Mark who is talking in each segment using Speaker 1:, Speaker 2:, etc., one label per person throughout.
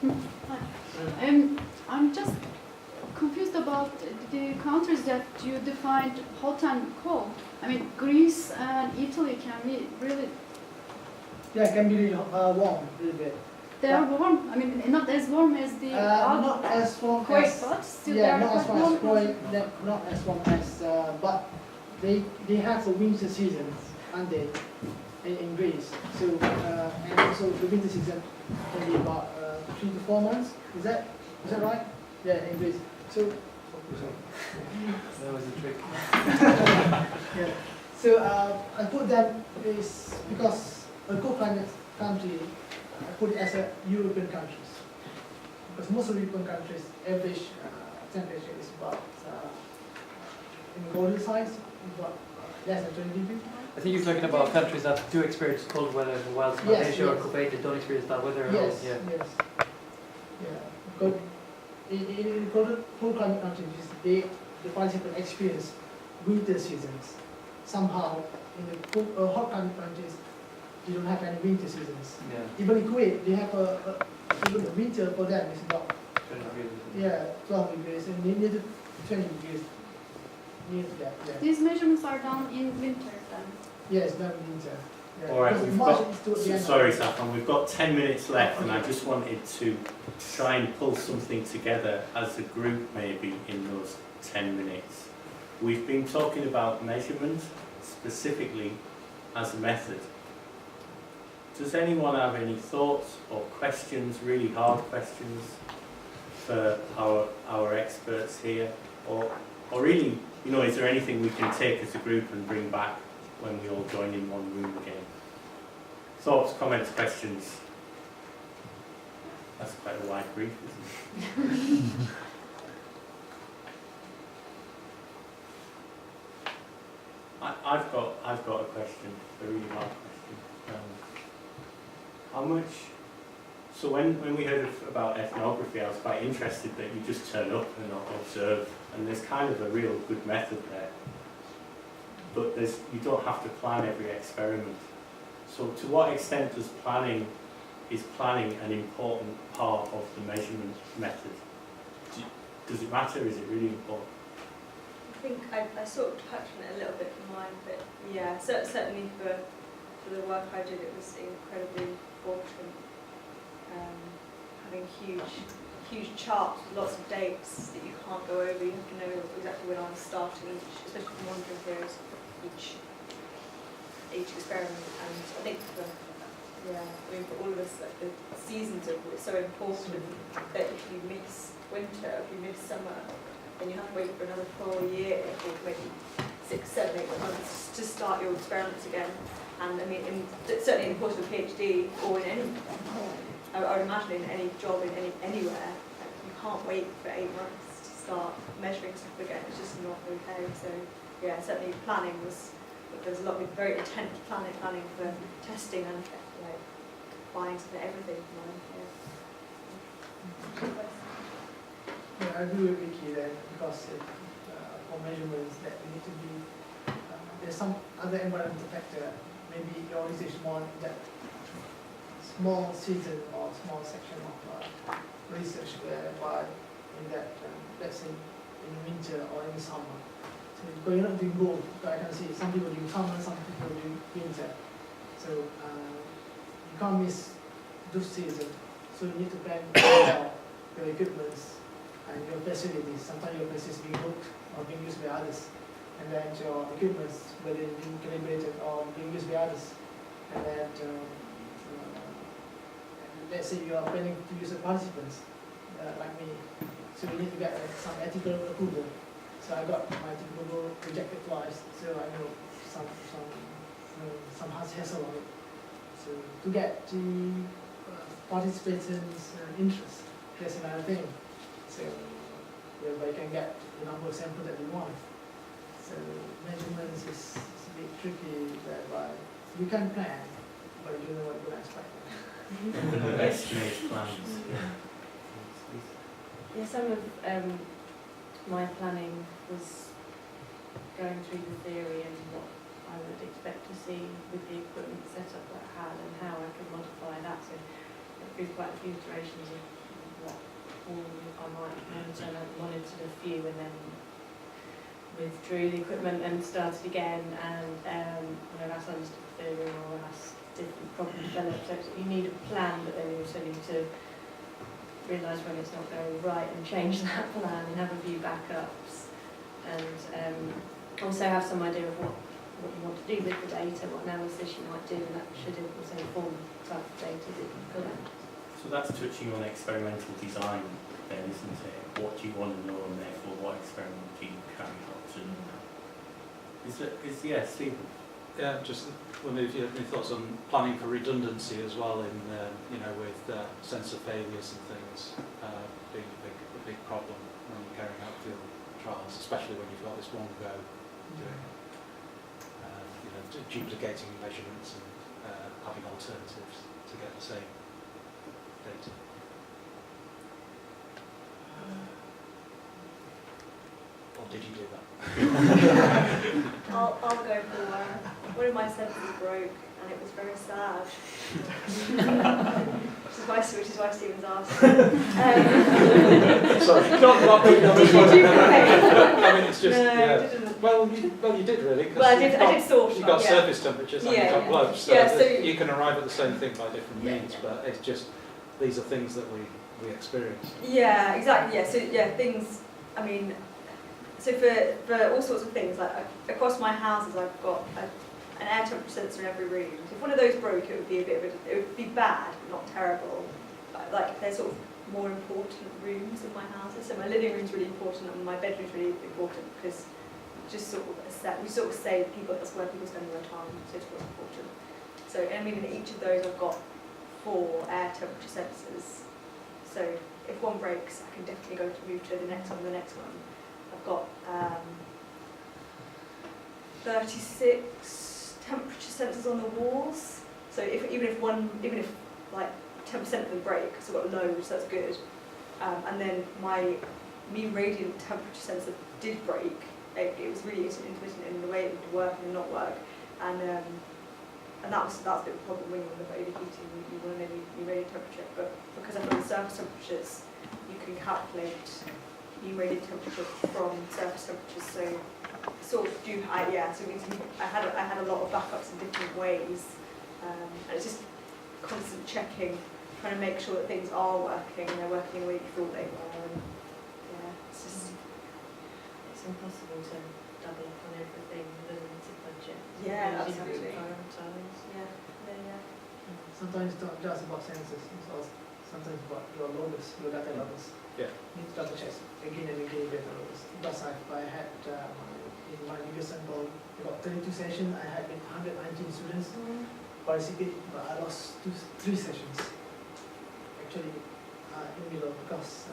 Speaker 1: Hi. I'm just confused about the countries that you defined hot and cold. I mean, Greece and Italy can be really.
Speaker 2: Yeah, it can be really warm, a little bit.
Speaker 1: They are warm. I mean, not as warm as the
Speaker 2: not as warm
Speaker 1: Kuwait,
Speaker 2: as.
Speaker 1: but still
Speaker 2: Yeah,
Speaker 1: they are
Speaker 2: not as
Speaker 1: quite
Speaker 2: warm as
Speaker 1: warm.
Speaker 2: Kuwait, not as warm as. But they have the winter seasons, aren't they? In Greece. So and also the winter season can be about 3 to 4 months. Is that right? Yeah, in Greece. So.
Speaker 3: That was a trick.
Speaker 2: Yeah. So I put them is because a cold climate country, I put it as a European countries. Because most of the European countries, average temperature is about, in the colder sides, about less than 20 degrees.
Speaker 3: I think you're talking about countries that do experience cold weather, while Malaysia or Kuwait that don't experience that weather at all.
Speaker 2: Yes,
Speaker 3: Yeah.
Speaker 2: yes. Yeah. Because in cold climate countries, the participants experience winter seasons. Somehow, in the hot climate countries, they don't have any winter seasons.
Speaker 3: Yeah.
Speaker 2: Even in Kuwait, they have even the winter for them is about 12 degrees and near to 20 degrees. Near to that, yeah.
Speaker 1: These measurements are done in winter then.
Speaker 2: Yes, not winter. Yeah.
Speaker 4: All right,
Speaker 2: Because
Speaker 4: we've
Speaker 2: March
Speaker 4: got,
Speaker 2: is towards the end.
Speaker 4: sorry Safwan, we've got 10 minutes left and I just wanted to try and pull something together as a group maybe in those 10 minutes. We've been talking about measurement specifically as a method. Does anyone have any thoughts or questions, really hard questions for our experts here? Or really, you know, is there anything we can take as a group and bring back when we all join in one room again? Thoughts, comments, questions? That's quite a wide brief, isn't it? I've got a question, a really hard question. How much? So when we heard about ethnography, I was quite interested that you just turn up and observe, and there's kind of a real good method there. But you don't have to plan every experiment. So to what extent is planning an important part of the measurement method? Does it matter? Is it really important?
Speaker 5: I think I sort of touched on it a little bit in mine, but yeah, certainly for the work I did, it was incredibly important. Having huge charts with lots of dates that you can't go over. You have to know exactly when I'm starting each, especially for monitoring periods, each experiment. And I think for all of us, like the seasons are so important that if you miss winter, if you miss summer, then you have to wait for another full year or maybe 6, 7, 8 months to start your experiments again. And I mean, certainly in the course of a PhD or in any, I would imagine in any job anywhere, like you can't wait for 8 months to start measuring stuff again. It's just not okay. So yeah, certainly planning there's a lot of very intense planning for testing and like buying something, everything.
Speaker 2: Yeah, I agree with Vicky there because for measurements that we need to be, there's some other environmental factor. Maybe your organization want that small season or small section of research whereby in that, let's say in winter or in summer. So because you're not doing both, I can see some people doing summer, some people doing winter. So you can't miss those seasons. So you need to plan your equipments and your facilities. Sometimes your facilities being booked or being used by others. And then your equipments, whether it's being calibrated or being used by others. And then let's say you are planning to use the participants, like me. So you need to get some ethical approval. So I got my ethical approval rejected twice. So I know some hassle on it. So to get the participants' interest, that's another thing. So whereby you can get the number of samples that you want. So measurements is a bit tricky whereby you can plan, but you don't know what you're going to expect.
Speaker 4: Estimate plans.
Speaker 6: Yeah, some of my planning was going through the theory and what I would expect to see with the equipment setup that I had and how I could modify that. So through quite a few iterations of what all I might monitor, and I monitored a few and then withdrew the equipment and started again, and when I started to theory or as different problems develop, so you need a plan, but then you also need to realise when it's not going right and change that plan and have a few backups, and also have some idea of what you want to do with the data, what analysis you might do, and that should also inform the type of data that you collect.
Speaker 4: So that's touching on experimental design then, isn't it? What do you want to know, and therefore what experiment do you carry out? Stephen?
Speaker 7: Yeah, just wonder if you have any thoughts on planning for redundancy as well in, with sensor failures and things being a big problem when you're carrying out field trials, especially when you've got this one go doing duplicating measurements and having alternatives to get the same data. Or did you do that?
Speaker 5: I'll go for one of my sensors broke and it was very sad. which is why Stephen's asked.
Speaker 7: Sorry, not putting on the spot.
Speaker 5: Did you
Speaker 7: I mean, it's just,
Speaker 5: No,
Speaker 7: yeah.
Speaker 5: it didn't.
Speaker 7: Well, you did really. 'Cause
Speaker 5: Well, I did sort of.
Speaker 7: you've got
Speaker 5: yeah.
Speaker 7: surface temperatures and
Speaker 5: Yeah,
Speaker 7: you've got
Speaker 5: yeah.
Speaker 7: globes, so,
Speaker 5: Yeah, so
Speaker 7: you can arrive at the same thing by different
Speaker 5: Yeah,
Speaker 7: means,
Speaker 5: yeah.
Speaker 7: but it's just, these are things that we experience.
Speaker 5: Yeah, exactly. Yeah, so yeah, things. I mean, so for all sorts of things, like across my houses, I've got an air temperature sensor in every room. So if one of those broke, it would be it would be bad, but not terrible. But like they're sort of more important rooms in my houses. So my living room's really important, and my bedroom's really important because just sort of we sort of say that's where people spend their time. So it's what's important. So I mean, in each of those, I've got 4 air temperature sensors. So if one breaks, I can definitely move to the next one. I've got 36 temperature sensors on the walls. So even if like 10% of them break, so I've got loads, so that's good. And then my mean radiant temperature sensor did break. It was really intermittent in the way it would work and not work. And that's a bit of a problem when you're on the overheating. You want to know mean radiant temperature, but because I've got the surface temperatures, you can calculate mean radiant temperature from surface temperatures. So sort of so it means I had a lot of backups in different ways, and it's just constant checking, trying to make sure that things are working and they're working the way you thought they were. And yeah, it's just
Speaker 6: Impossible to double up on everything with a limited budget.
Speaker 5: Yeah,
Speaker 6: You have to
Speaker 5: absolutely.
Speaker 6: prioritise.
Speaker 5: yeah.
Speaker 2: Sometimes it's not just about sensors, it's also sometimes about your loaders, your data loaders.
Speaker 7: Yeah.
Speaker 2: You need to double check again and again data loaders. Because I had in my video sample, about 32 sessions, I had 119 students participate, but I lost 3 sessions. Actually, in the middle, because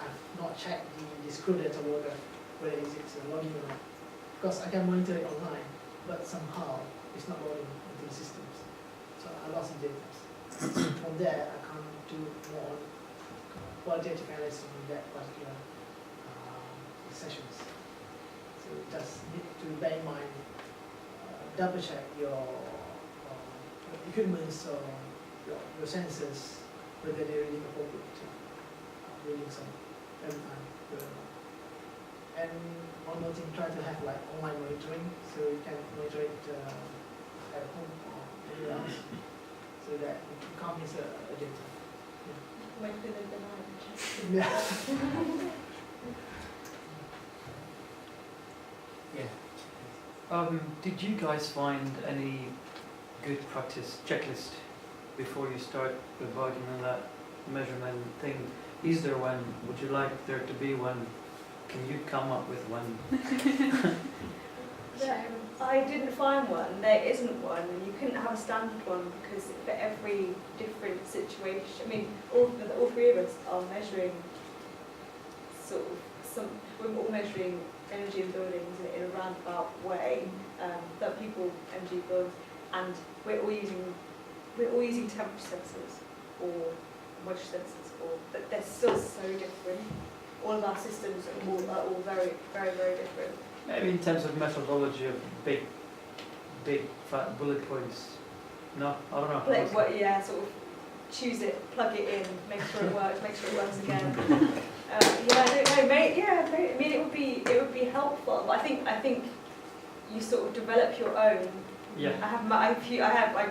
Speaker 2: I've not checked the screw data loader, whether it's logging or not. Because I can monitor it online, but somehow it's not loading into the systems. So I lost the data. From there, I can't do more qualitative analysis on that particular sessions. So you just need to bear in mind, double check your equipment or your sensors, whether they're really appropriate to reading some every time. And one more thing, try to have like online monitoring, so you can monitor it at home or anywhere else, so that you can't miss a data.
Speaker 5: Wait for the night.
Speaker 2: Yeah.
Speaker 3: Did you guys find any good practice checklist before you start embarking on that measurement thing? Is there one? Would you like there to be one? Can you come up with one?
Speaker 5: I didn't find one. There isn't one, and you couldn't have a standard one because for every different situation, I mean, all 3 of us are measuring we're all measuring energy in buildings in a roundabout way. That people energy buildings, and we're all using temperature sensors or moisture sensors, but they're still so different. All of our systems are all very, very, very different.
Speaker 3: Maybe in terms of methodology of big fat bullet points. No, I don't know.
Speaker 5: Like what? Yeah, sort of. choose it, plug it in, make sure it works again. Yeah, I don't know, mate. Yeah, I mean, it would be helpful. I think you sort of develop your own.
Speaker 3: Yeah.
Speaker 5: I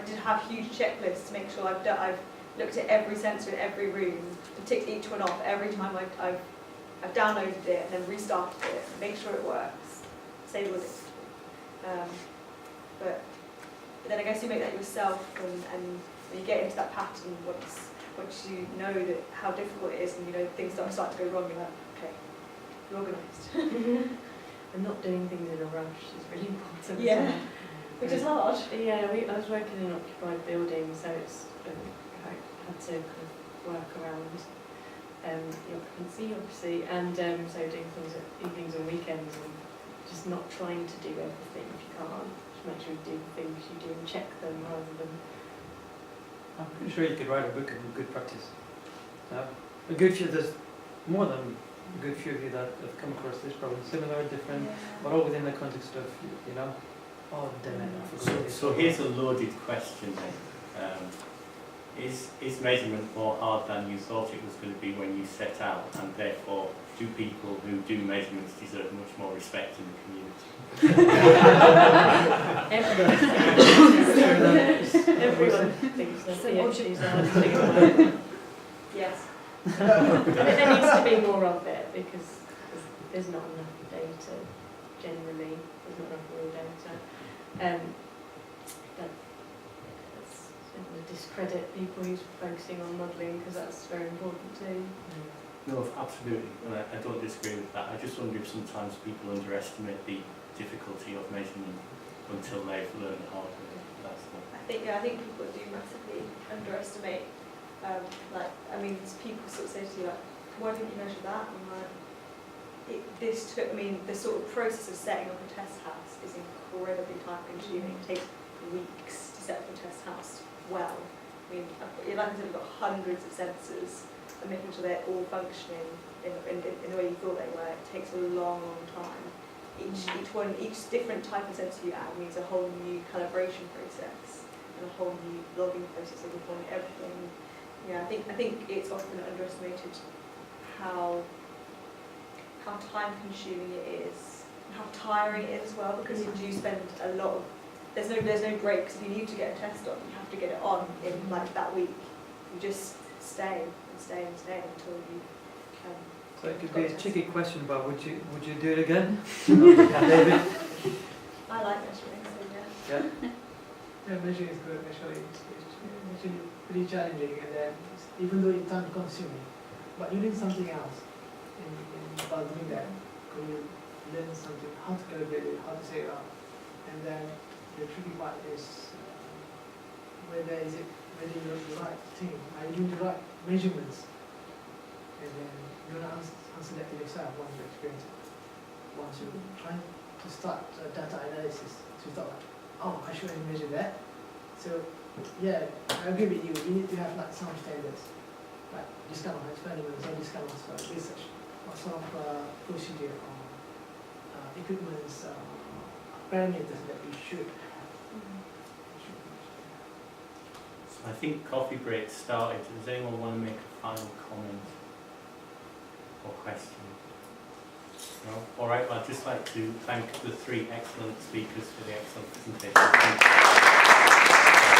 Speaker 5: did have huge checklists to make sure I've looked at every sensor in every room, to tick each one off every time I've downloaded it and then restarted it, make sure it works, disabled it. But then I guess you make that yourself, and you get into that pattern once you know that how difficult it is, and you know things start to go wrong. You're like, okay, you're organised.
Speaker 6: And not doing things in a rush is really important.
Speaker 5: Yeah. Which is hard.
Speaker 6: Yeah, I was working in occupied buildings, so it's I had to kind of work around the occupancy, obviously, and so doing things at evenings and weekends, and just not trying to do everything if you can't. Just make sure you do the things you do and check them rather than.
Speaker 3: I'm pretty sure you could write a book of good practice. A good few, there's more than a good few of you that have come across this problem, similar, different, but all within the context of, you know, oh damn it, I forgot.
Speaker 4: So here's a loaded question then. Is measurement more hard than you thought it was going to be when you set out, and therefore do people who do measurements deserve much more respect in the community?
Speaker 6: Everyone thinks that PhDs are
Speaker 5: Yes.
Speaker 6: there needs to be more of it because there's not enough data generally. There's not enough real data. I don't want to discredit people who's focusing on modelling because that's very important too.
Speaker 4: No, absolutely, and I don't disagree with that. I just wonder if sometimes people underestimate the difficulty of measurement until they've learned the hard way. That's all.
Speaker 5: I think people do massively underestimate. People sort of say to you like, "Why didn't you measure that?" And I'm like, the sort of process of setting up a test house is incredibly time-consuming. It takes weeks to set up a test house well. I mean, like I said, we've got hundreds of sensors, and making sure they're all functioning in the way you thought they were. It takes a long, long time. Each different type of sensor you add means a whole new calibration process and a whole new logging process of deploying everything. Yeah, I think it's often underestimated how time-consuming it is, and how tiring it is as well, because you do spend a lot of. There's no breaks. If you need to get a test on, you have to get it on in like that week. You just stay until you.
Speaker 3: So it could be a tricky question about would you do it again? David?
Speaker 5: I like measuring, so yeah.
Speaker 3: Yeah.
Speaker 2: Yeah, measuring is good. Actually, it's actually pretty challenging, and then even though it's time consuming, but you learn something else about doing that. You learn something, how to calibrate it, how to set it up, and then the tricky part is whether you're the right thing, are you doing the right measurements, and then you're gonna answer that to yourself once you experience it. Once you try to start data analysis, so you thought like, oh, I should measure that. So yeah, I agree with you. We need to have like some standards, like this kind of experiments or this kind of research, or sort of procedure or equipments, parameters that we should.
Speaker 4: So I think coffee break started. Does anyone want to make a final comment or question? No? All right, well, I'd just like to thank the three excellent speakers for the excellent presentation. Thank you.